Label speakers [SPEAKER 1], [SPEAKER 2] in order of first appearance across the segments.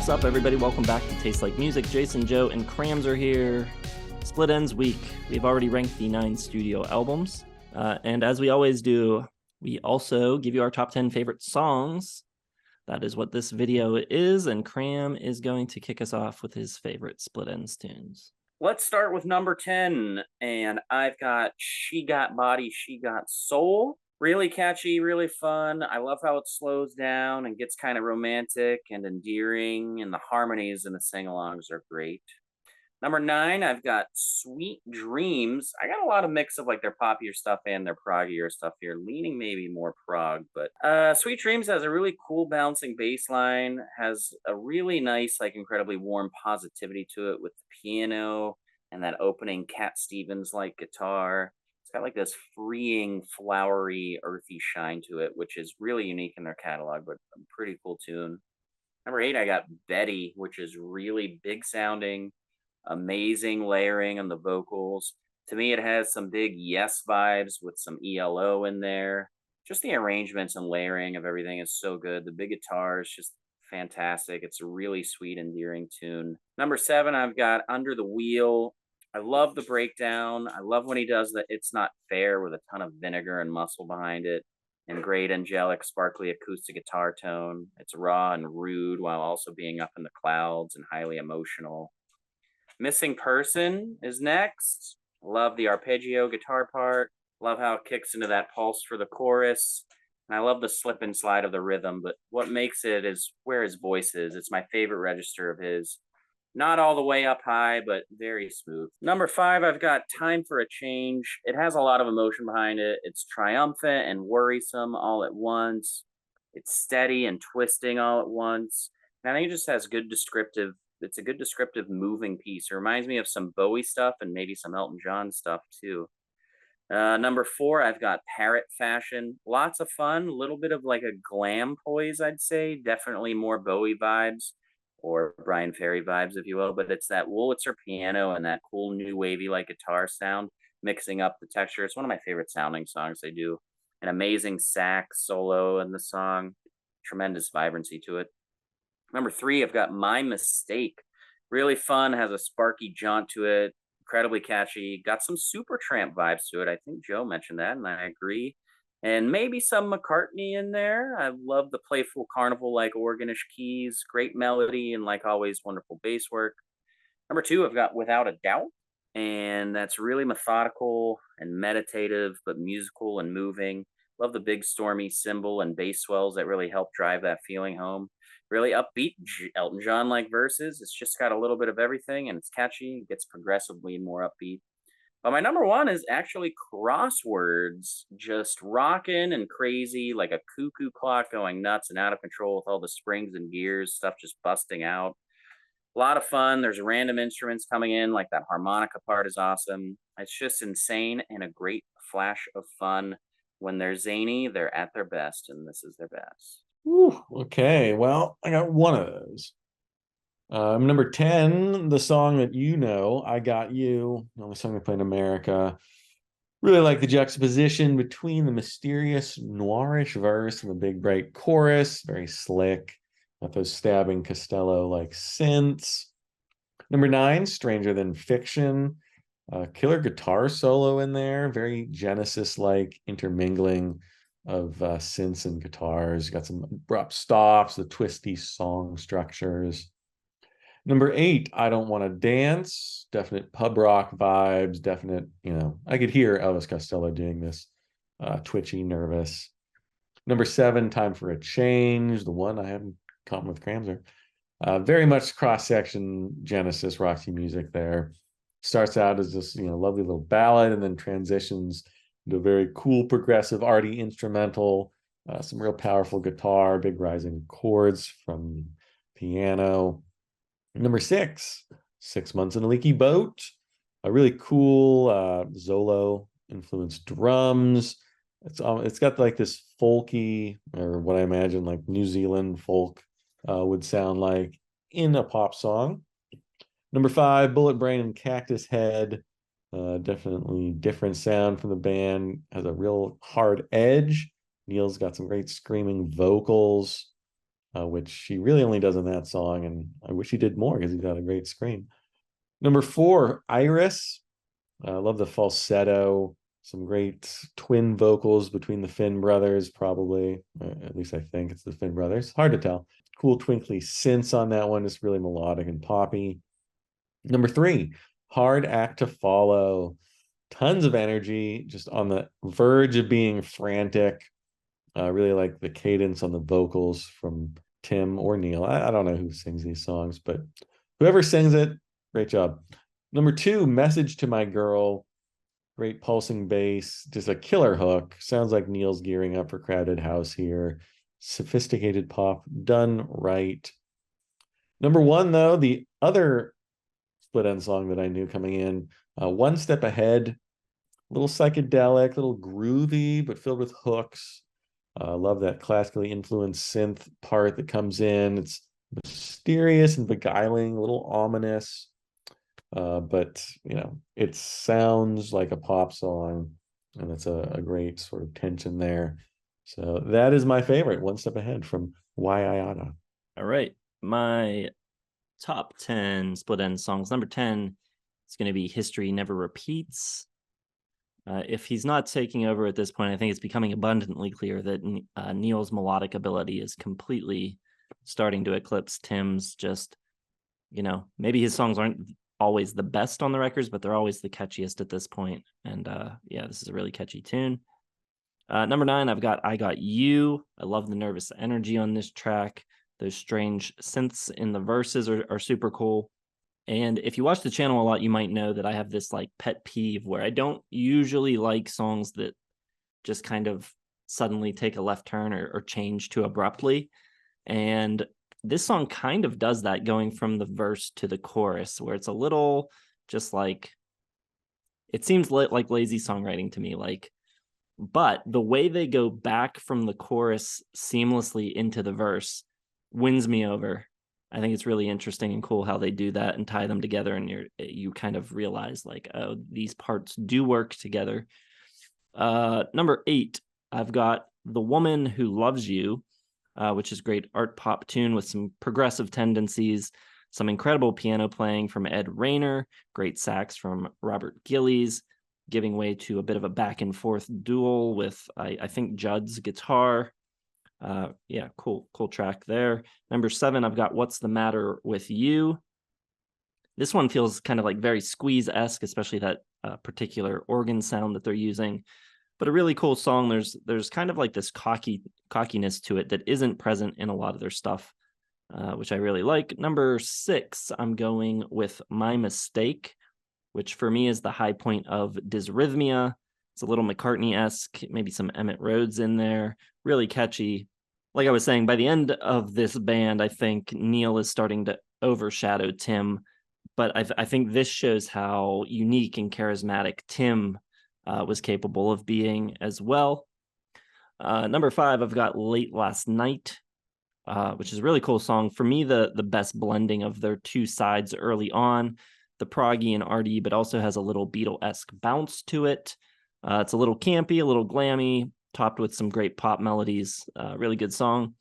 [SPEAKER 1] What's up, everybody? Welcome back to Taste Like Music. Jason, Joe, and Crams are here. Split Ends week. We've already ranked the 9 studio albums. And as we always do, we also give you our top 10 favorite songs. That is what this video is, and Cram is going to kick us off with his favorite Split Ends tunes.
[SPEAKER 2] Let's start with number 10, and I've got She Got Body, She Got Soul. Really catchy, really fun. I love how it slows down and gets kind of romantic and endearing, and the harmonies and the sing-alongs are great. Number 9, I've got Sweet Dreams. I got a lot of mix of like their poppier stuff and their proggier stuff here, leaning maybe more prog, but Sweet Dreams has a really cool bouncing bass line, has a really nice, like incredibly warm positivity to it with the piano and that opening Cat Stevens like guitar. It's got like this freeing, flowery, earthy shine to it, which is really unique in their catalog, but a pretty cool tune. Number 8, I got Betty, which is really big sounding, amazing layering on the vocals. To me, it has some big Yes vibes with some ELO in there. Just the arrangements and layering of everything is so good. The big guitar is just fantastic. It's a really sweet, endearing tune. Number 7, I've got Under the Wheel. I love the breakdown. I love when he does the It's Not Fair with a ton of vinegar and muscle behind it, and great angelic, sparkly acoustic guitar tone. It's raw and rude while also being up in the clouds and highly emotional. Missing Person is next. Love the arpeggio guitar part. Love how it kicks into that pulse for the chorus. And I love the slip and slide of the rhythm, but what makes it is where his voice is. It's my favorite register of his. Not all the way up high, but very smooth. Number 5, I've got Time for a Change. It has a lot of emotion behind it. It's triumphant and worrisome all at once. It's steady and twisting all at once. And I think it just has it's a good descriptive moving piece. It reminds me of some Bowie stuff and maybe some Elton John stuff too. Number 4, I've got Parrot Fashion. Lots of fun, a little bit of like a glam poise, I'd say. Definitely more Bowie vibes or Brian Ferry vibes, if you will. But it's that Wurlitzer piano and that cool new wavy like guitar sound mixing up the texture. It's one of my favorite sounding songs they do. An amazing sax solo in the song, tremendous vibrancy to it. Number 3, I've got My Mistake. Really fun, has a sparky jaunt to it, incredibly catchy, got some Supertramp vibes to it. I think Joe mentioned that, and I agree. And maybe some McCartney in there. I love the playful carnival-like organish keys, great melody, and like always, wonderful bass work. Number 2, I've got Without a Doubt, and that's really methodical and meditative, but musical and moving. Love the big stormy cymbal and bass swells that really help drive that feeling home. Really upbeat Elton John like verses. It's just got a little bit of everything, and it's catchy. It gets progressively more upbeat. But my number 1 is actually Crosswords, just rocking and crazy, like a cuckoo clock going nuts and out of control with all the springs and gears, stuff just busting out. A lot of fun. There's random instruments coming in, like that harmonica part is awesome. It's just insane and a great flash of fun. When they're zany, they're at their best, and this is their best.
[SPEAKER 3] Ooh, okay, well, I got one of those. Number 10, the song that you know, I Got You, the only song they play in America. Really like the juxtaposition between the mysterious noirish verse and the big bright chorus. Very slick. Got those stabbing Costello-like synths. Number 9, Stranger Than Fiction. Killer guitar solo in there. Very Genesis-like intermingling of synths and guitars. Got some abrupt stops, the twisty song structures. Number 8, I Don't Want to Dance. Definite pub rock vibes. Definite, I could hear Elvis Costello doing this. Twitchy, nervous. Number 7, Time for a Change. The one I haven't caught with Cramser. Very much cross-section Genesis Roxy music there. Starts out as this, lovely little ballad and then transitions into a very cool, progressive, arty instrumental. Some real powerful guitar, big rising chords from piano. Number 6, 6 Months in a Leaky Boat. A really cool Zolo influenced drums. It's got like this folky, or what I imagine like New Zealand folk would sound like in a pop song. Number 5, Bullet Brain and Cactus Head. Definitely different sound from the band. Has a real hard edge. Neil's got some great screaming vocals. which he really only does in that song. And I wish he did more because he's got a great scream. Number 4, Iris. I love the falsetto, some great twin vocals between the Finn brothers, probably. At least I think it's the Finn brothers. Hard to tell. Cool twinkly synths on that one. It's really melodic and poppy. Number 3, Hard Act to Follow. Tons of energy, just on the verge of being frantic. Really like the cadence on the vocals from Tim or Neil. I don't know who sings these songs, but whoever sings it, great job. Number 2, Message to My Girl. Great pulsing bass, just a killer hook. Sounds like Neil's gearing up for Crowded House here. Sophisticated pop, done right. Number 1, though, the other split end song that I knew coming in, One Step Ahead. A little psychedelic, a little groovy, but filled with hooks. Love that classically influenced synth part that comes in. It's mysterious and beguiling, a little ominous. But it sounds like a pop song, and it's a great sort of tension there. So that is my favorite, One Step Ahead from Why I Oughta.
[SPEAKER 1] All right. My top 10 split end songs. Number 10 is going to be History Never Repeats. If he's not taking over at this point, I think it's becoming abundantly clear that Neil's melodic ability is completely starting to eclipse Tim's. Just, maybe his songs aren't always the best on the records, but they're always the catchiest at this point. And this is a really catchy tune. Number 9, I've got I Got You. I love the nervous energy on this track. Those strange synths in the verses are super cool. And if you watch the channel a lot, you might know that I have this like pet peeve where I don't usually like songs that just kind of suddenly take a left turn or change too abruptly. And this song kind of does that, going from the verse to the chorus, where it's a little just like, it seems like lazy songwriting to me. But the way they go back from the chorus seamlessly into the verse wins me over. I think it's really interesting and cool how they do that and tie them together, and you kind of realize oh, these parts do work together. Number 8, I've got The Woman Who Loves You, which is great art pop tune with some progressive tendencies, some incredible piano playing from Ed Rayner, great sax from Robert Gillies, giving way to a bit of a back and forth duel with, I think, Judd's guitar. Cool track there. Number 7, I've got What's the Matter with You. This one feels kind of like very Squeeze-esque, especially that particular organ sound that they're using. But a really cool song. There's kind of like this cockiness to it that isn't present in a lot of their stuff, which I really like. Number 6, I'm going with My Mistake, which for me is the high point of Dysrhythmia. It's a little McCartney-esque, maybe some Emmett Rhodes in there. Really catchy. Like I was saying, by the end of this band, I think Neil is starting to overshadow Tim. But I think this shows how unique and charismatic Tim was capable of being as well. Number 5, I've got Late Last Night, which is a really cool song. For me, the best blending of their two sides early on, the proggy and arty, but also has a little Beatle-esque bounce to it. It's a little campy, a little glammy, topped with some great pop melodies. Really good song.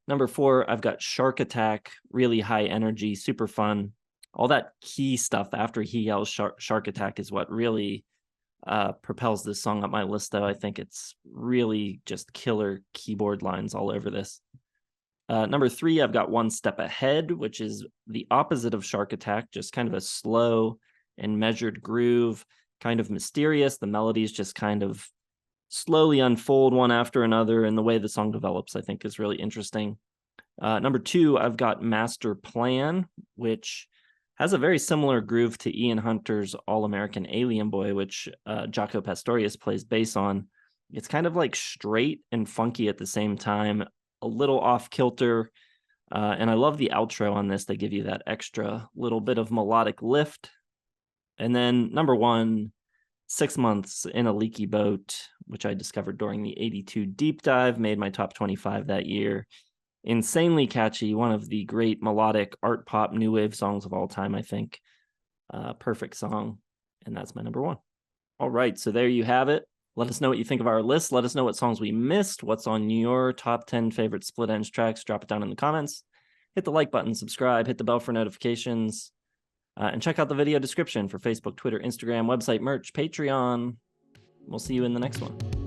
[SPEAKER 1] Number 4, I've got Shark Attack, really high energy, super fun. All that key stuff after he yells Shark Attack is what really propels this song up my list, though. I think it's really just killer keyboard lines all over this. Number 3, I've got One Step Ahead, which is the opposite of Shark Attack, just kind of a slow and measured groove, kind of mysterious. The melodies just kind of slowly unfold one after another, and the way the song develops, I think, is really interesting. Number 2, I've got Master Plan, which has a very similar groove to Ian Hunter's All-American Alien Boy, which Jaco Pastorius plays bass on. It's kind of like straight and funky at the same time, a little off-kilter, and I love the outro on this. They give you that extra little bit of melodic lift. And then number 1, 6 Months in a Leaky Boat, which I discovered during the 82 Deep Dive, made my top 25 that year. Insanely catchy, one of the great melodic art pop new wave songs of all time, I think. Perfect song, and that's my number 1. All right, so there you have it. Let us know what you think of our list. Let us know what songs we missed. What's on your top 10 favorite Split Ends tracks? Drop it down in the comments. Hit the like button, subscribe, hit the bell for notifications, and check out the video description for Facebook, Twitter, Instagram, website, merch, Patreon. We'll see you in the next one.